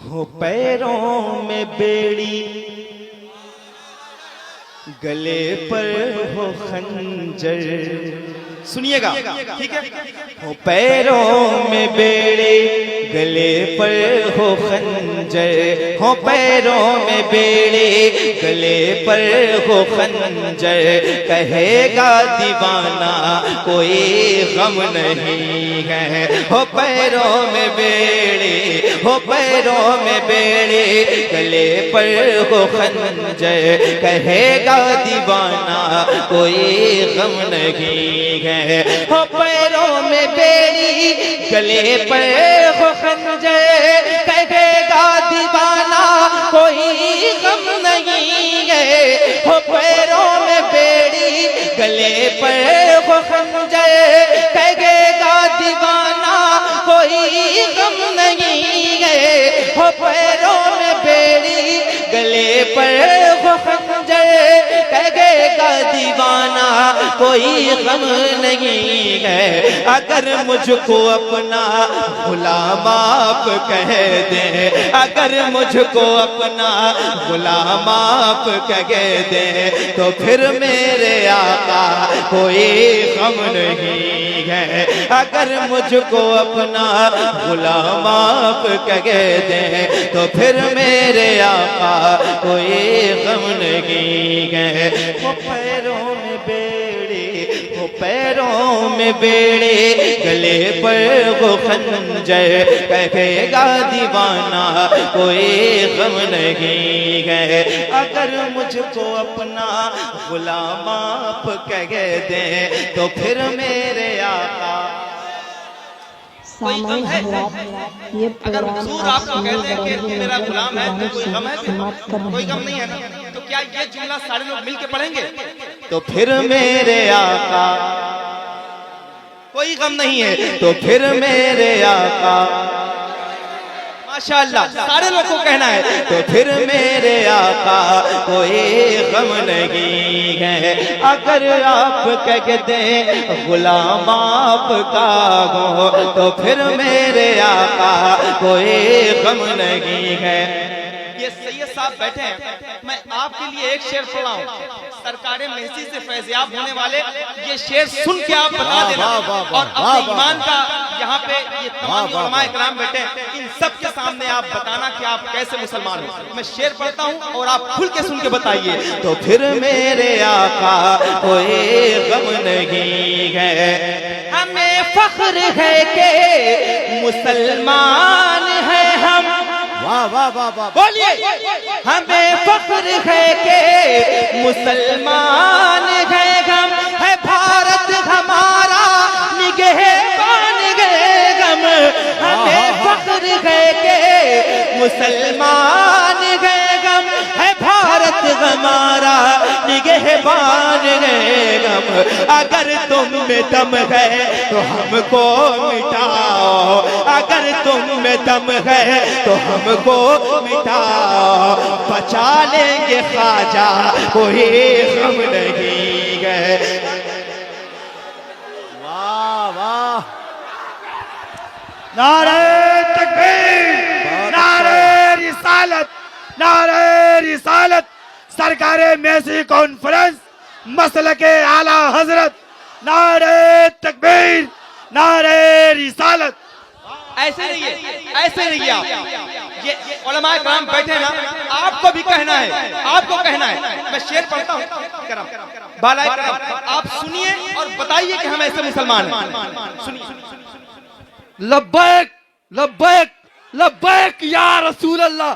हो पैरों में बेड़ी, गले पर हो खंजर। सुनिएगा, ठीक है। हो पैरों में बेड़ी, गले पर हो खंजर। हो पैरों में बेड़ी, गले पर हो खंजर। कहेगा दीवाना कोई गम नहीं है। हो पैरों में बेड़ी, हो पैरों में बेड़ी, गले पर हो खंजर। कहेगा दीवाना कोई गम नहीं है। हो पैरों में बेड़ी, गले पर हो खंजर। कहेगा दीवाना कोई गम नहीं है। हो पैरों में बेड़ी, गले पर हो खंजर। कहेगा दीवाना कोई गम नहीं है। हो पैरों में बेड़ी, गले पर हो खंजर। कहेगा दीवाना कोई गम नहीं है। अगर मुझको अपना गुलाम आप कह दे, अगर मुझको अपना गुलाम आप कह दे, तो फिर मेरे आका कोई गम नहीं है। अगर मुझको अपना गुलाम आप कह दे, तो फिर मेरे आका कोई गम नहीं है। वो पैरों में बेड़ी, वो पैरों में बेड़ी, गले पर वो खंजर। कहेगा दीवाना कोई गम नहीं है। अगर मुझको अपना गुलाम आप कह दे, तो फिर मेरे आका कोई गम है? अगर हुजूर आपको कहते हैं कि मेरा गुलाम है तो कोई गम है? कोई गम नहीं है ना? तो क्या ये जुमला सारे लोग मिलके पढ़ेंगे? तो फिर मेरे आका कोई गम नहीं है। तो फिर मेरे आका, माशाअल्लाह, सारे लोग को कहना है। तो फिर मेरे आका कोई गम नहीं है। अगर आप कह दें गुलाम आपका हो, तो फिर मेरे आका कोई गम नहीं है। ये सैयद साहब बैठे हैं, मैं आपके लिए एक शेर पढ़ा हूँ। सरकारे महसी से फैज़याब होने वाले ये शेर सुन के आप बता देना, और अपने ईमान का यहाँ पे ये तमाम उलमाए किराम बैठे हैं, इन सब के सामने आप बताना कि आप कैसे मुसलमान हो। मैं शेर पढ़ता हूँ और आप खुल के सुन के बताइए। तो फिर मेरे आका कोई गम नहीं है। हमें फख्र है कि मुसलमान है हम। वाह वाह वाह वाह, बोलिए। हमें फख्र है कि मुसलमान है हम। है भारत हमारा निगहबान है गम। हमें फख्र है कि मुसलमान है गम। है भारत हमारा निगहबान है गम। अगर तुम में दम है तो हमको मिटाओ। अगर तुम में दम है तो हमको मिटाओ। बचा लेंगे ख्वाजा कोई गम नहीं है। वाह वाह, नारे तकबीर, नारे रिसालत, नारे रिसालत। सरकारे महसी कॉन्फ्रेंस, मसलके आला हजरत। नारे तकबीर, नारे रिसालत। ऐसे रहिए, ऐसे रहिए आप। ये उलमाए किराम बैठे ना, आपको भी कहना है, आपको कहना है। मैं शेर पढ़ता हूँ, बालाए किराम, आप सुनिए और बताइए कि हम ऐसे मुसलमान हैं। सुनिए। लब्बैक लब्बैक लब्बैक या रसूल अल्लाह।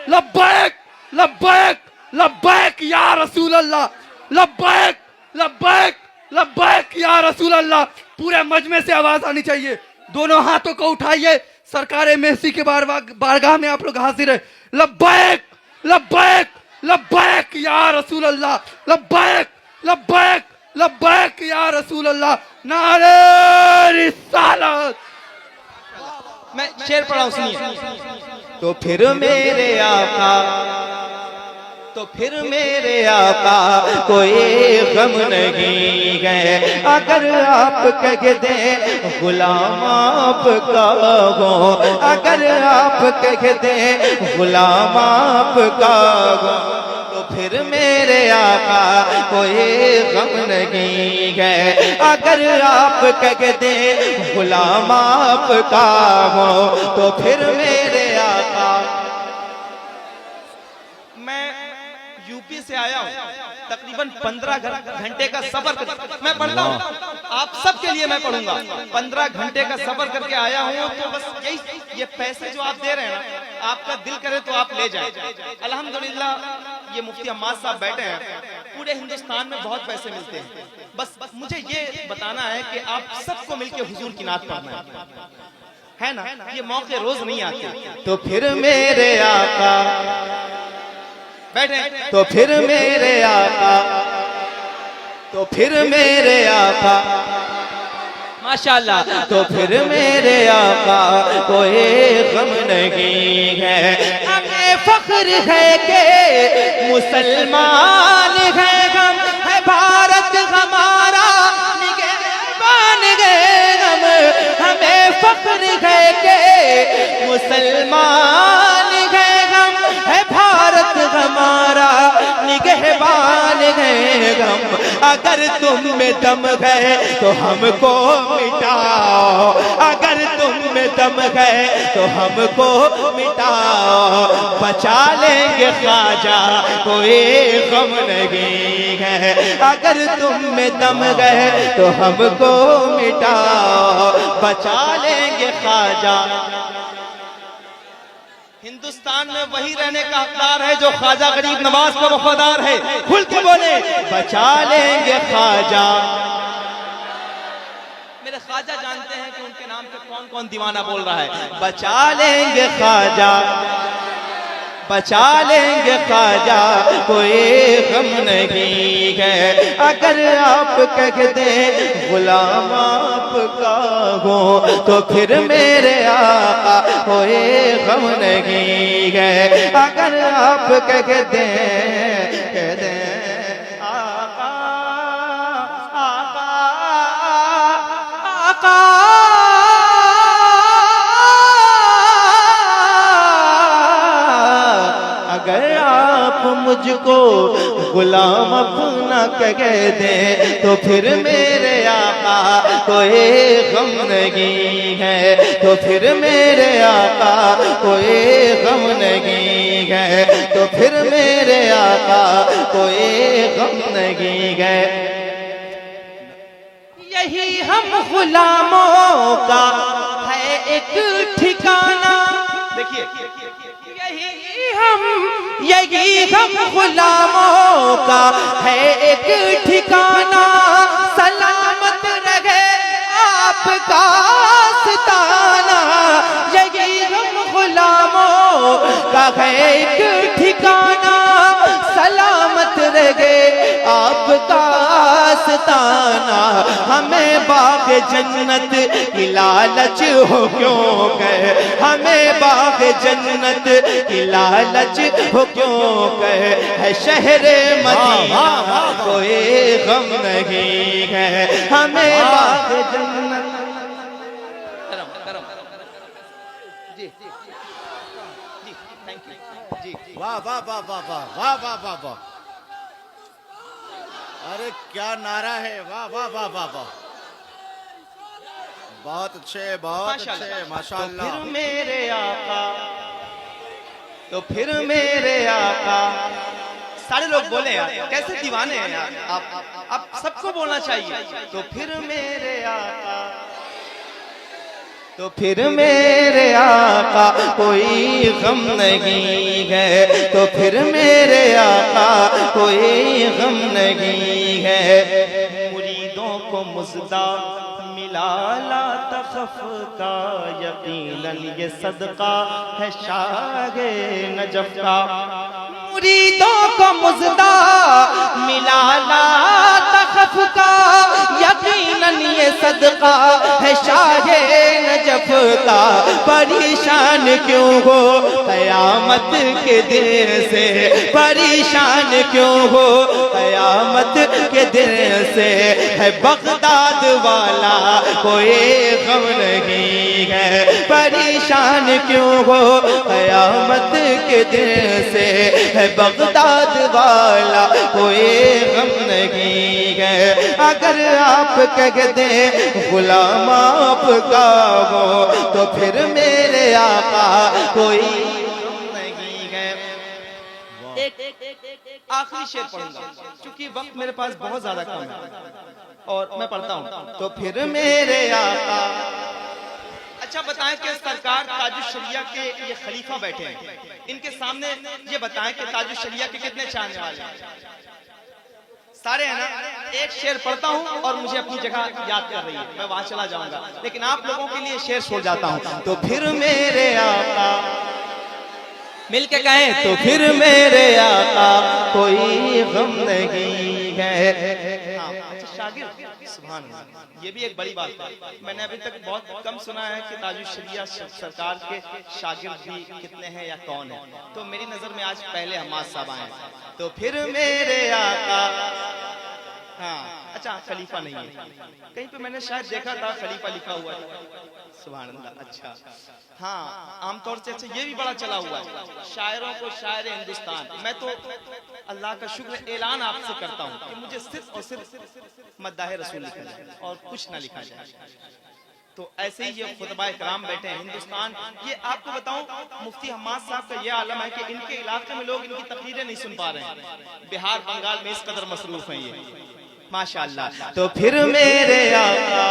लब्बैक लब्बैक लब्बैक या रसूल अल्लाह। लब्बैक लब्बैक लब्बैक या रसूल अल्लाह। पूरे मजमे से आवाज आनी चाहिए। दोनों हाथों को उठाइए। सरकारे महसी के बारगाह में आप लोग हाजिर है। लब्बैक लब्बैक लब्बैक या रसूल अल्लाह। लब्बैक लब्बैक लब्बैक या रसूल अल्लाह। नारे रिसालत। मैं शेर पढ़ा हूँ, सुनिए। तो फिर मेरे आका तो फिर मेरे आका कोई गम नहीं है। अगर आप कह दें गुलाम आपका हो, अगर आप कह दें गुलाम आपका हो, तो फिर मेरे आका कोई गम नहीं है। अगर आप कह दें गुलाम आपका हो, तो फिर मेरे आका। मैं यूपी से आया हूँ, तकरीबन 15 घंटे का सफर कर मैं पढ़ता हूँ, आप सबके लिए मैं पढ़ूंगा। 15 घंटे का सफर करके आया हूँ, तो बस यही ये पैसे जो आप दे रहे हैं ना, आपका दिल करे तो आप ले जाए। अल्हम्दुलिल्लाह ये मुफ्ती अम्माद साहब बैठे हैं, पूरे हिंदुस्तान में बहुत पैसे मिलते हैं। बस मुझे ये बताना है कि आप सबको मिलके हुजूर की नात पढ़ना है ना, ये मौके रोज नहीं आते। तो फिर मेरे आका बैठे, तो फिर मेरे आका, तो फिर मेरे आका माशाल्लाह, तो फिर मेरे आका कोई गम नहीं है। हमें फख्र है कि मुसलमान है, हम है भारत हमारा निगहबान है हम। हमें फख्र है कि मुसलमान है हम, है भारत हमारा निगहबान है हम। अगर तुम में दम है तो हमको मिटाओ, अगर तुम में दम है तो हमको मिटाओ। बचा लेंगे ख्वाजा कोई गम नहीं है। अगर तुम में दम है तो हमको मिटाओ, बचा लेंगे ख्वाजा। हिंदुस्तान में वही रहने का हकदार है जो ख्वाजा गरीब नवाज का वफादार है। खुल के बोले, बचा लेंगे ख्वाजा। मेरे ख्वाजा जानते हैं कि उनके नाम पे कौन कौन दीवाना बोल रहा है। बचा लेंगे ख्वाजा, बचा लेंगे ख्वाजा कोई गम नहीं है। अगर आप कह दें गुलाम आपका हो, तो फिर मेरे आका कोई गम नहीं है। अगर आप कह दें आका आका आका, अगर आप मुझको गुलाम अपना कह दें, तो फिर मेरे आका कोई गम नहीं है। तो फिर मेरे आका कोई गम नहीं है। तो फिर मेरे आका कोई गम नहीं है। यही हम गुलामों का है एक ठिकाना। देखिए, यही हम गुलामों का है एक ठिकाना। सलामत रहे आपका आस्ताना। यही हम गुलामों का है एक ठिकाना। सलामत रहे आपका आस्ताना। हमें बाग जन्नत की लालच हो क्यों कहे, हमें बाग जन्नत की लालच हो क्यों कहे। है शहरे मदीना कोई गम नहीं है। हमें बाग जन्नत। वाह वाह वाह वाह वाह वाह वाह वाह वाह, अरे क्या नारा है, वाह वाह वाह वाह वाह, बहुत अच्छे, बहुत अच्छे, माशाअल्लाह। तो फिर मेरे आका, तो फिर मेरे आका। सारे लोग बोले यार, कैसे दीवाने हैं यार आप सबको बोलना चाहिए। तो फिर मेरे आका, तो फिर मेरे आका कोई गम नहीं है। तो फिर मेरे आका कोई गम नहीं है। मुरीदों को मुज़दा मिला ला तखफ़ता, यकीनन ये सदका है शाहे नजफ का। मुरीदों को मुज़दा मिला ला खफ का, यकीनन ये सदका है शाहे नजफ का। परेशान क्यों हो कयामत के दिन से, परेशान क्यों हो कयामत के दिन से। है बगदाद वाला कोई गम नहीं है, परेशान क्यों हो कयामत के दिन से। है बगदाद वाला कोई गम नहीं है। अगर आप कह दें गुलाम आपका हो, तो फिर मेरे आका कोई गम नहीं है। एक आखिरी शेर पढ़ूंगा क्योंकि वक्त मेरे पास बहुत ज्यादा कम है और मैं पढ़ता हूँ। तो फिर मेरे आका। अच्छा बताएं कि सरकार ताजुश शरिया के ये खलीफा बैठे हैं, इनके सामने ये बताएं कि ताजुश शरिया के कितने चाहने वाले हैं? सारे हैं ना? एक शेर पढ़ता हूँ और मुझे अपनी जगह याद कर रही है, मैं वहां चला जाऊंगा, लेकिन आप लोगों के लिए शेर छोड़ जाता हूँ। तो फिर मेरे आका, मिलके कहें तो फिर मेरे आका कोई गम नहीं है। हाँ, अच्छा शागिर्द, सुभान अल्लाह, ये भी एक बड़ी बात है। मैंने अभी तक बहुत कम सुना है कि ताजुश शरिया सरकार के शागिर्द भी कितने हैं या कौन है, तो मेरी नजर में आज पहले हमाद साहब आए हैं। तो फिर मेरे आका। हाँ, अच्छा खलीफा नहीं है, कहीं पे मैंने शायद देखा था खलीफा लिखा हुआ है। सुभान अल्लाह, अच्छा हाँ, आमतौर से अच्छा ये भी बड़ा चला हुआ है, शायरों को शायर हिंदुस्तान। मैं तो अल्लाह का शुक्र ऐलान आपसे करता हूँ कि मुझे सिर्फ और सिर्फ मद्दाह रसूल लिखा जाए और कुछ ना लिखा जाए। तो ऐसे ही ये खुतबा इकराम बैठे हैं हिंदुस्तान। ये आपको बताऊं, मुफ्ती हम्माद साहब का ये आलम है कि इनके इलाके में लोग इनकी तकरीरें नहीं सुन पा रहे हैं, बिहार बंगाल में इस कदर मसरूफ हैं ये, माशाअल्लाह। तो फिर मेरे आका,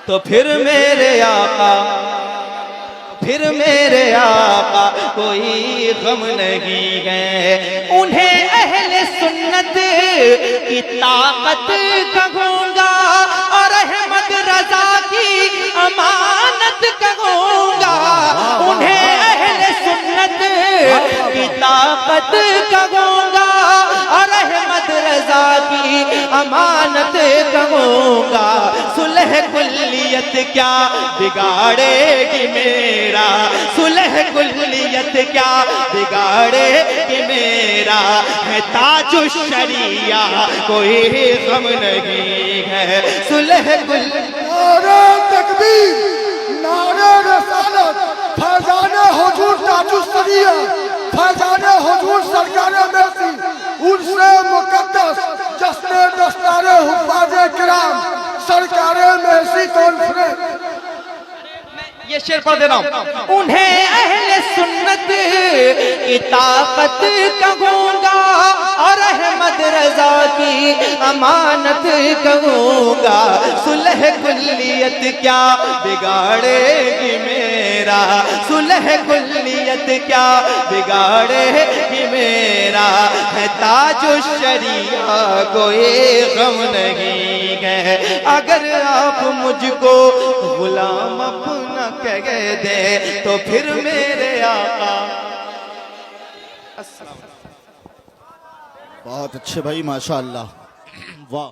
तो फिर मेरे आका, फिर मेरे आका कोई गम नहीं है। उन्हें अहले सुन्नत की ताकत कहूंगा और अहमद रजा की अमानत कहूंगा। उन्हें अहले सुन्नत की ताकत कहूंगा और अहमद रजा की अमानत कहूंगा। सुलह कुल्लियत क्या बिगाड़ेगी मेरा, सुलह कुल्लियत क्या बिगाड़ेगी मेरा। है ताजुश शरिया कोई गम नहीं है, सुलह कुल। नारे तकबीर, नारे रसालत, फैजाने हुजूर ताजुश शरिया, फैजाने हुजूर सरकारे मेसी, उर्से मुकद्दस जश्ने दस्तारे हुफ़ाज़े किराम, सरकारे मेसी कॉन्फ्रेंस। ये शेर पढ़ दे रहा हूँ। उन्हें अहले सुन्नत की ताकत कहूंगा और अहमद रजा की अमानत कहूंगा। सुलह कुल्लियत क्या बिगाड़ेगी मेरा, सुलह कुल्लियत क्या बिगाड़ेगी मेरा। है ताजुश शरिया कोई गम नहीं है। अगर आप मुझको गुलाम अपना कह दे, तो फिर मेरे आका। बहुत अच्छे भाई, माशाअल्लाह, वाह।